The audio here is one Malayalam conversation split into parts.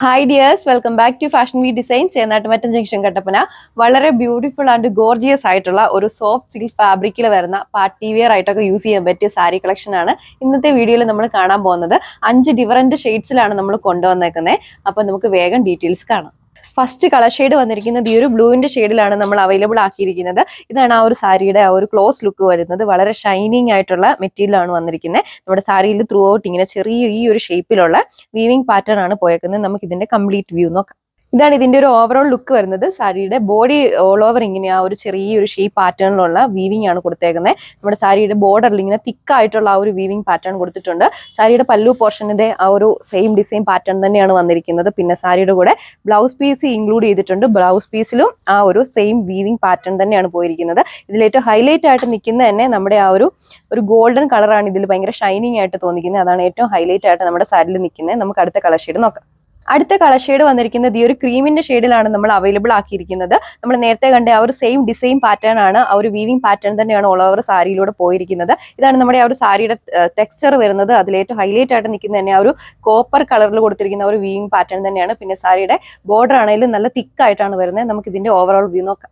Hi dears, welcome back to Fashion We Designs. Chennattumattam junction Kattappana വളരെ ബ്യൂട്ടിഫുൾ ആൻഡ് ഗോർജിയസ് ആയിട്ടുള്ള ഒരു സോഫ്റ്റ് സിൽക്ക് ഫാബ്രിക്കിൽ വരുന്ന പാർട്ടി വെയർ ആയിട്ടൊക്കെ യൂസ് ചെയ്യാൻ പറ്റിയ സാരി കളക്ഷൻ ആണ് ഇന്നത്തെ വീഡിയോയിൽ നമ്മൾ കാണാൻ പോകുന്നത്. 5 ഡിഫറെന്റ് ഷെയ്ഡ്സിലാണ് നമ്മൾ കൊണ്ടുവന്നേക്കുന്നത്. അപ്പോൾ നമുക്ക് വേഗം ഡീറ്റെയിൽസ് കാണാം. ഫസ്റ്റ് കളർ ഷെയ്ഡ് വന്നിരിക്കുന്നത് ഈ ഒരു ബ്ലൂവിന്റെ ഷെയ്ഡിലാണ് നമ്മൾ അവൈലബിൾ ആക്കിയിരിക്കുന്നത്. ഇതാണ് ആ ഒരു സാരിയുടെ ആ ഒരു ക്ലോസ് ലുക്ക് വരുന്നത്. വളരെ ഷൈനിങ് ആയിട്ടുള്ള മെറ്റീരിയൽ ആണ് വന്നിരിക്കുന്നത്. നമ്മുടെ സാരിയിൽ ത്രൂ ഔട്ട് ഇങ്ങനെ ചെറിയ ഈ ഒരു ഷേപ്പിലുള്ള വീവിംഗ് പാറ്റേൺ ആണ് പോയേക്കുന്നത്. നമുക്ക് ഇതിന്റെ കംപ്ലീറ്റ് വ്യൂ നോക്കാം. ഇതാണ് ഇതിന്റെ ഒരു ഓവറോൾ ലുക്ക് വരുന്നത്. സാരിയുടെ ബോഡി ഓൾ ഓവർ ഇങ്ങനെ ആ ഒരു ചെറിയൊരു ഷേപ്പ് പാറ്റേണിലുള്ള വീവിംഗ് ആണ് കൊടുത്തേക്കുന്നത്. നമ്മുടെ സാരിയുടെ ബോർഡറിൽ ഇങ്ങനെ തിക്കായിട്ടുള്ള ആ ഒരു വീവിംഗ് പാറ്റേൺ കൊടുത്തിട്ടുണ്ട്. സാരിയുടെ പല്ലു പോർഷനിന്റെ ആ ഒരു സെയിം ഡിസൈൻ പാറ്റേൺ തന്നെയാണ് വന്നിരിക്കുന്നത്. പിന്നെ സാരിയുടെ കൂടെ ബ്ലൗസ് പീസ് ഇൻക്ലൂഡ് ചെയ്തിട്ടുണ്ട്. ബ്ലൗസ് പീസിലും ആ ഒരു സെയിം വീവിംഗ് പാറ്റേൺ തന്നെയാണ് പോയിരിക്കുന്നത്. ഇതിലേറ്റവും ഹൈലൈറ്റ് ആയിട്ട് നിൽക്കുന്നത് തന്നെ നമ്മുടെ ആ ഒരു ഗോൾഡൻ കളറാണ് ഇതിൽ ഭയങ്കര ഷൈനിങ് ആയിട്ട് തോന്നിക്കുന്നത്. അതാണ് ഏറ്റവും ഹൈലൈറ്റ് ആയിട്ട് നമ്മുടെ സാരിയിൽ നിൽക്കുന്നത്. നമുക്ക് അടുത്ത കളർ ഷെയ്ഡ് നോക്കാം. അടുത്ത കളർ ഷെയ്ഡ് വന്നിരിക്കുന്നത് ഈ ഒരു ക്രീമിന്റെ ഷെയ്ഡിലാണ് നമ്മൾ അവൈലബിൾ ആക്കിയിരിക്കുന്നത്. നമ്മൾ നേരത്തെ കണ്ട ആ ഒരു സെയിം ഡിസൈൻ പാറ്റേൺ ആണ്, ആ ഒരു വീവിംഗ് പാറ്റേൺ തന്നെയാണ് ഓൾ ഓവർ സാരിയിലൂടെ പോയിരിക്കുന്നത്. ഇതാണ് നമ്മുടെ ആ ഒരു സാരിയുടെ ടെക്സ്ചർ വരുന്നത്. അതിലേറ്റവും ഹൈലൈറ്റ് ആയിട്ട് നിൽക്കുന്നത് തന്നെ ആ ഒരു കോപ്പർ കളറിൽ കൊടുത്തിരിക്കുന്ന ഒരു വീവിംഗ് പാറ്റേൺ തന്നെയാണ്. പിന്നെ സാരിയുടെ ബോർഡർ ആണെങ്കിലും നല്ല തിക്കായിട്ടാണ് വരുന്നത്. നമുക്ക് ഇതിന്റെ ഓവറോൾ വ്യൂ നോക്കാം.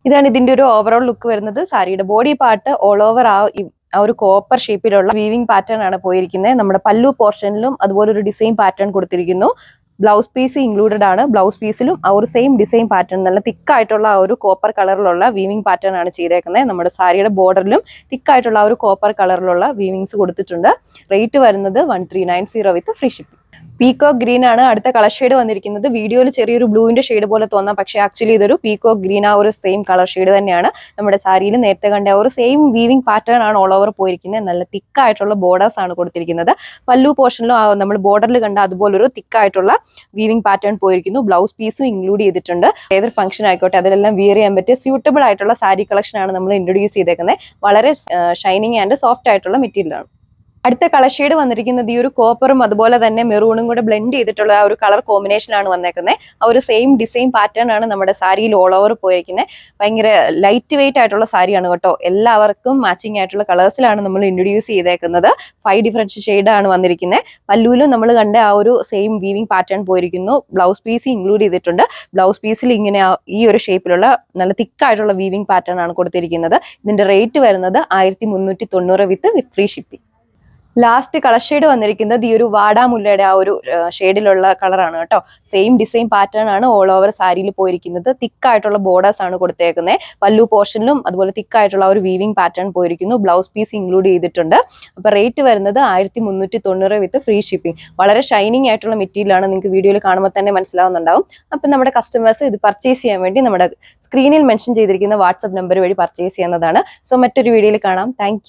ഇതാണ് ഇതിന്റെ ഒരു ഓവറോൾ ലുക്ക് വരുന്നത്. സാരിയുടെ ബോഡി പാർട്ട് ഓൾ ഓവർ ആ ഒരു കോപ്പർ ഷേപ്പിലുള്ള വീവിംഗ് പാറ്റേൺ ആണ് പോയിരിക്കുന്നത്. നമ്മുടെ പല്ലു പോർഷനിലും അതുപോലെ ഒരു ഡിസൈൻ പാറ്റേൺ കൊടുത്തിരിക്കുന്നു. ബ്ലൗസ് പീസ് ഇൻക്ലൂഡഡ് ആണ്. ബ്ലൗസ് പീസിലും ആ ഒരു സെയിം ഡിസൈൻ പാറ്റേൺ നല്ല തിക്കായിട്ടുള്ള ആ ഒരു കോപ്പർ കളറിലുള്ള വീവിംഗ് പാറ്റേൺ ആണ് ചെയ്തേക്കുന്നത്. നമ്മുടെ സാരിയുടെ ബോർഡറിലും തിക്കായിട്ടുള്ള ആ ഒരു കോപ്പർ കളറിലുള്ള വീവിങ്സ് കൊടുത്തിട്ടുണ്ട്. റേറ്റ് വരുന്നത് 1390 വിത്ത് ഫ്രീ ഷിപ്പിംഗ്. പീകോക്ക് ഗ്രീൻ ആണ് അടുത്ത കളർ ഷെയ്ഡ് വന്നിരിക്കുന്നത്. വീഡിയോയിൽ ചെറിയൊരു ബ്ലൂവിന്റെ ഷെയ്ഡ് പോലെ തോന്നാം, പക്ഷേ ആക്ച്വലി ഇതൊരു പീകോക്ക് ഗ്രീൻ ആ ഒരു സെയിം കളർ ഷെയ്ഡ് തന്നെയാണ്. നമ്മുടെ സാരിയിൽ നേരത്തെ കണ്ട ആ ഒരു സെയിം വീവിംഗ് പാറ്റേൺ ആണ് ഓൾ ഓവർ പോയിരിക്കുന്നത്. നല്ല തിക്കായിട്ടുള്ള ബോർഡേഴ്സ് ആണ് കൊടുത്തിരിക്കുന്നത്. പല്ലു പോർഷനിലും നമ്മൾ ബോർഡറിൽ കണ്ട അതുപോലൊരു തിക്കായിട്ടുള്ള വീവിംഗ് പാറ്റേൺ പോയിരിക്കുന്നു. ബ്ലൗസ് പീസും ഇൻക്ലൂഡ് ചെയ്തിട്ടുണ്ട്. ഏതൊരു ഫംഗ്ഷൻ ആയിക്കോട്ടെ അതിലെല്ലാം വിയർ ചെയ്യാൻ പറ്റിയ സ്യൂട്ടബിൾ ആയിട്ടുള്ള സാരി കളക്ഷൻ ആണ് നമ്മൾ ഇൻട്രൊഡ്യൂസ് ചെയ്തേക്കുന്നത്. വളരെ ഷൈനിങ് ആൻഡ് സോഫ്റ്റ് ആയിട്ടുള്ള മെറ്റീരിയൽ ആണ്. അടുത്ത കളർ ഷെയ്ഡ് വന്നിരിക്കുന്നത് ഈ ഒരു കോപ്പറും അതുപോലെ തന്നെ മെറൂണും കൂടെ ബ്ലെൻഡ് ചെയ്തിട്ടുള്ള ആ ഒരു കളർ കോമ്പിനേഷൻ ആണ് വന്നേക്കുന്നത്. ആ ഒരു സെയിം ഡിസൈൻ പാറ്റേൺ ആണ് നമ്മുടെ സാരിയിൽ ഓൾ ഓവർ പോയിരിക്കുന്നത്. ഭയങ്കര ലൈറ്റ് വെയിറ്റ് ആയിട്ടുള്ള സാരിയാണ് കേട്ടോ. എല്ലാവർക്കും മാച്ചിങ് ആയിട്ടുള്ള കളേഴ്സിലാണ് നമ്മൾ ഇൻട്രൊഡ്യൂസ് ചെയ്തേക്കുന്നത്. 5 ഡിഫറെന്റ് ഷെയ്ഡ് ആണ് വന്നിരിക്കുന്നത്. പല്ലുവിലും നമ്മൾ കണ്ട ആ ഒരു സെയിം വീവിംഗ് പാറ്റേൺ പോയിരിക്കുന്നു. ബ്ലൗസ് പീസ് ഇൻക്ലൂഡ് ചെയ്തിട്ടുണ്ട്. ബ്ലൗസ് പീസിൽ ഇങ്ങനെ ഈ ഒരു ഷേപ്പിലുള്ള നല്ല തിക്കായിട്ടുള്ള വീവിംഗ് പാറ്റേൺ ആണ് കൊടുത്തിരിക്കുന്നത്. ഇതിന്റെ റേറ്റ് വരുന്നത് 1390 വിത്ത് free shipping. Last colour shade വന്നിരിക്കുന്നത് ഈ ഒരു വാടാമുല്ലയുടെ ആ ഒരു ഷെയ്ഡിലുള്ള കളറാണ് കേട്ടോ. സെയിം ഡിസൈൻ പാറ്റേൺ ആണ് ഓൾ ഓവർ സാരിയിൽ പോയിരിക്കുന്നത്. തിക്കായിട്ടുള്ള ബോർഡേഴ്സ് ആണ് കൊടുത്തേക്കുന്നത്. പല്ലു പോർഷനിലും അതുപോലെ തിക്കായിട്ടുള്ള ഒരു വീവിംഗ് പാറ്റേൺ പോയിരിക്കുന്നു. ബ്ലൗസ് പീസ് ഇൻക്ലൂഡ് ചെയ്തിട്ടുണ്ട്. അപ്പൊ റേറ്റ് വരുന്നത് 1390 വിത്ത് ഫ്രീ ഷിപ്പിംഗ്. വളരെ ഷൈനിങ് ആയിട്ടുള്ള മെറ്റീരിയൽ ആണ്. നിങ്ങൾക്ക് വീഡിയോയിൽ കാണുമ്പോൾ തന്നെ മനസ്സിലാവുന്നുണ്ടാവും. അപ്പൊ നമ്മുടെ കസ്റ്റമേഴ്സ് ഇത് പർച്ചേസ് ചെയ്യാൻ വേണ്ടി നമ്മുടെ സ്ക്രീനിൽ മെൻഷൻ ചെയ്തിരിക്കുന്ന വാട്സ്ആപ്പ് നമ്പർ വഴി പർച്ചേസ് ചെയ്യുന്നതാണ്. സോ മറ്റൊരു വീഡിയോയിൽ കാണാം. താങ്ക്